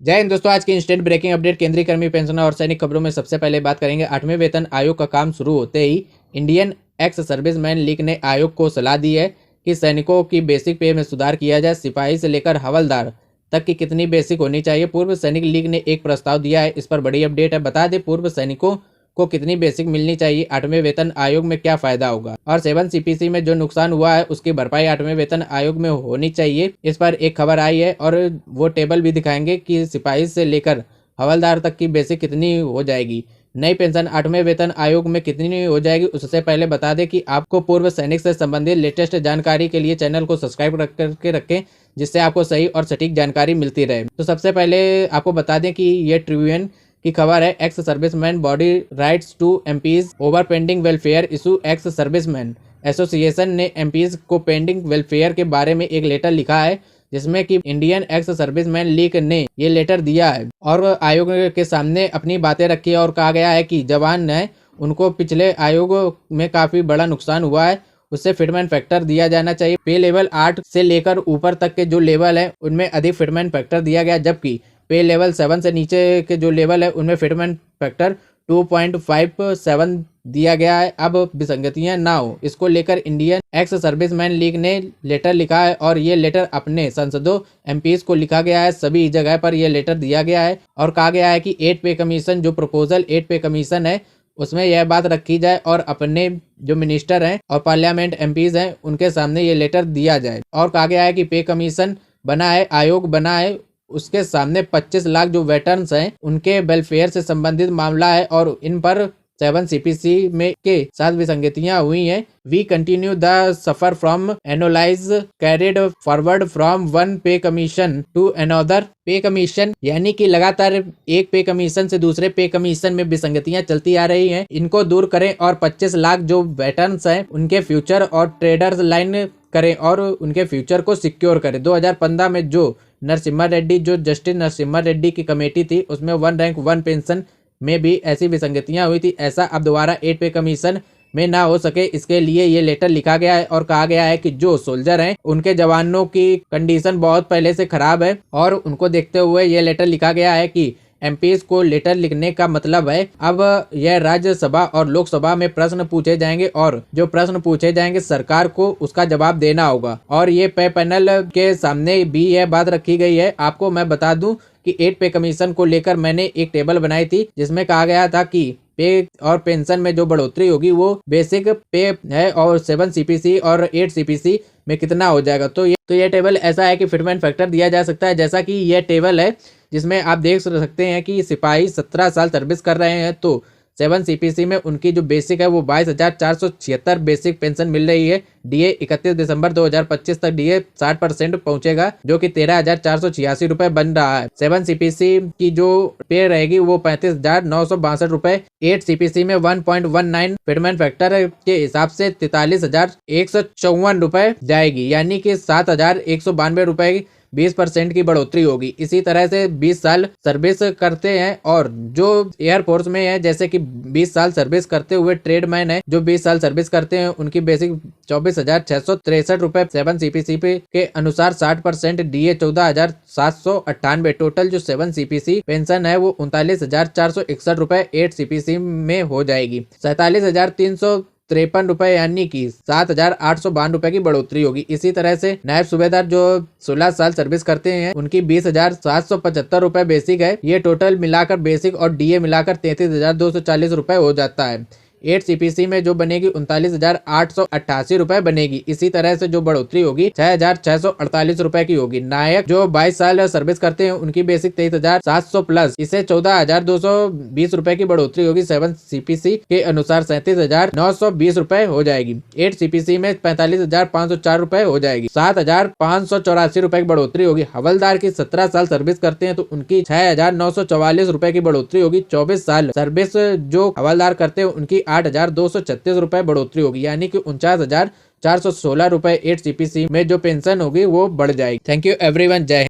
जय हिंद दोस्तों, आज की इंस्टेंट ब्रेकिंग अपडेट केंद्रीय कर्मी पेंशन और सैनिक खबरों में सबसे पहले बात करेंगे। 8वें वेतन आयोग का काम शुरू होते ही इंडियन एक्स सर्विसमैन लीग ने आयोग को सलाह दी है कि सैनिकों की बेसिक पे में सुधार किया जाए। सिपाही से लेकर हवलदार तक की कितनी बेसिक होनी चाहिए, पूर्व सैनिक लीग ने एक प्रस्ताव दिया है। इस पर बड़ी अपडेट है। बता दें पूर्व सैनिकों को कितनी बेसिक मिलनी चाहिए, 8वें वेतन आयोग में क्या फायदा होगा और 7 सीपीसी में जो नुकसान हुआ है उसकी भरपाई 8वें वेतन आयोग में होनी चाहिए। इस पर एक खबर आई है और वो टेबल भी दिखाएंगे कि सिपाही से लेकर हवलदार तक की बेसिक कितनी हो जाएगी। नई पेंशन 8वें वेतन आयोग में कितनी हो जाएगी, उससे पहले बता दें कि आपको पूर्व सैनिक से संबंधित लेटेस्ट जानकारी के लिए चैनल को सब्सक्राइब करके रखें, जिससे आपको सही और सटीक जानकारी मिलती रहे। तो सबसे पहले आपको बता दें कि ये ट्रिब्यून की खबर है। Ex serviceman body writes to MPs over pending welfare issue. Ex serviceman association ने एमपीज को पेंडिंग वेलफेयर के बारे में एक लेटर लिखा है, जिसमें कि इंडियन एक्स सर्विसमैन लीग ने ये लेटर दिया है और आयोग के सामने अपनी बातें रखी और कहा गया है कि जवान है उनको पिछले आयोग में काफ़ी बड़ा नुकसान हुआ है, उससे फिटमेंट फैक्टर दिया जाना चाहिए। पे लेवल 8 से लेकर ऊपर तक के जो लेवल है उनमें अधिक फिटमेंट फैक्टर दिया गया, जबकि पे लेवल 7 से नीचे के जो लेवल है उनमें फिटमेंट फैक्टर 2.57 दिया गया है। अब विसंगतियां ना हो, इसको लेकर इंडियन एक्स सर्विसमैन लीग ने लेटर लिखा है और ये लेटर अपने सांसदों एमपीज को लिखा गया है। सभी जगह पर यह लेटर दिया गया है और कहा गया है कि 8 पे कमीशन जो प्रपोजल 8 पे कमीशन है उसमें यह बात रखी जाए और अपने जो मिनिस्टर हैं और पार्लियामेंट एमपीज हैं उनके सामने ये लेटर दिया जाए। और कहा गया है कि पे कमीशन बना है, आयोग बना है, उसके सामने 25 लाख जो वेटरन्स हैं उनके वेलफेयर से संबंधित मामला है और इन पर 7 सीपीसी में के साथ विसंगतियां हुई हैं। We continue the suffer from analyse carried forward from one pay commission to another pay commission, यानी कि लगातार एक पे कमीशन से दूसरे पे कमीशन में विसंगतियां चलती आ रही हैं। इनको दूर करें और 25 लाख जो वेटरन्स हैं उनके फ्यूचर और ट्रेडर्स लाइन करें और उनके फ्यूचर को सिक्योर करें। 2015 में जो नरसिम्हा रेड्डी जो जस्टिस नरसिम्हा रेड्डी की कमेटी थी उसमें 1 रैंक 1 पेंशन में भी ऐसी विसंगतियां हुई थी। ऐसा अब दोबारा 8 पे कमीशन में ना हो सके, इसके लिए ये लेटर लिखा गया है और कहा गया है कि जो सोल्जर हैं उनके जवानों की कंडीशन बहुत पहले से खराब है और उनको देखते हुए ये लेटर लिखा गया है कि एमपीज को लेटर लिखने का मतलब है अब यह राज्यसभा और लोकसभा में प्रश्न पूछे जाएंगे और जो प्रश्न पूछे जाएंगे सरकार को उसका जवाब देना होगा। और ये पे पैनल के सामने भी यह बात रखी गई है। आपको मैं बता दूं कि 8 पे कमीशन को लेकर मैंने एक टेबल बनाई थी जिसमें कहा गया था कि पे और पेंशन में जो बढ़ोतरी होगी वो बेसिक पे है और 7 सीपीसी और 8 सीपीसी में कितना हो जाएगा। तो ये टेबल ऐसा है कि फिटमेंट फैक्टर दिया जा सकता है, जैसा कि यह टेबल है जिसमें आप देख सकते हैं कि सिपाही 17 साल सर्विस कर रहे हैं तो 7 सीपीसी में उनकी जो बेसिक है वो 22,476 बेसिक पेंशन मिल रही है। डीए 31 दिसंबर 2025 तक डीए 60% पहुंचेगा जो कि 13,486 रुपए बन रहा है। 7 सीपीसी की जो पे रहेगी वो 35,962 रुपए। 8 सीपीसी में 1.19 फिटमेंट फैक्टर के हिसाब से 43,154 रुपए जाएगी, यानी कि 7,192 रुपए 20% की बढ़ोतरी होगी। इसी तरह से 20 साल सर्विस करते हैं और जो एयरफोर्स में है, जैसे कि 20 साल सर्विस करते हुए ट्रेडमैन है जो 20 साल सर्विस करते हैं उनकी बेसिक 24,663 रुपए 7 सीपीसी पे के अनुसार 60% डीए 14,798। टोटल जो 7 सीपीसी पेंशन है वो 39,461 रुपए 8 सीपीसी में हो जाएगी। 47,353 रुपए यानी कि 7,852 रुपए की बढ़ोतरी होगी। इसी तरह से नायब सूबेदार जो 16 साल सर्विस करते हैं उनकी 20,775 रुपए बेसिक है। ये टोटल मिलाकर बेसिक और डीए मिलाकर 33,240 रुपए हो जाता है। 8 सीपीसी में जो बनेगी 39,888 रुपए बनेगी। इसी तरह से जो बढ़ोतरी होगी 6,648 रुपए की होगी। नायक जो 22 साल सर्विस करते हैं उनकी बेसिक 23,700 प्लस इसे 14,220 रुपए की बढ़ोतरी होगी। 7 सीपीसी के अनुसार 37,920 रुपए हो जाएगी। 8 सीपीसी में 45,504 रुपए हो जाएगी। 7,584 रुपए की बढ़ोतरी होगी। हवलदार की 17 साल सर्विस करते हैं तो उनकी 6,944 रुपए की बढ़ोतरी होगी। 24 साल सर्विस जो हवलदार करते हैं उनकी 8,236 रुपए बढ़ोतरी होगी, यानी कि 49,416 रुपए 8 सीपीसी में जो पेंशन होगी वो बढ़ जाएगी। थैंक यू एवरीवन, जय हिंद।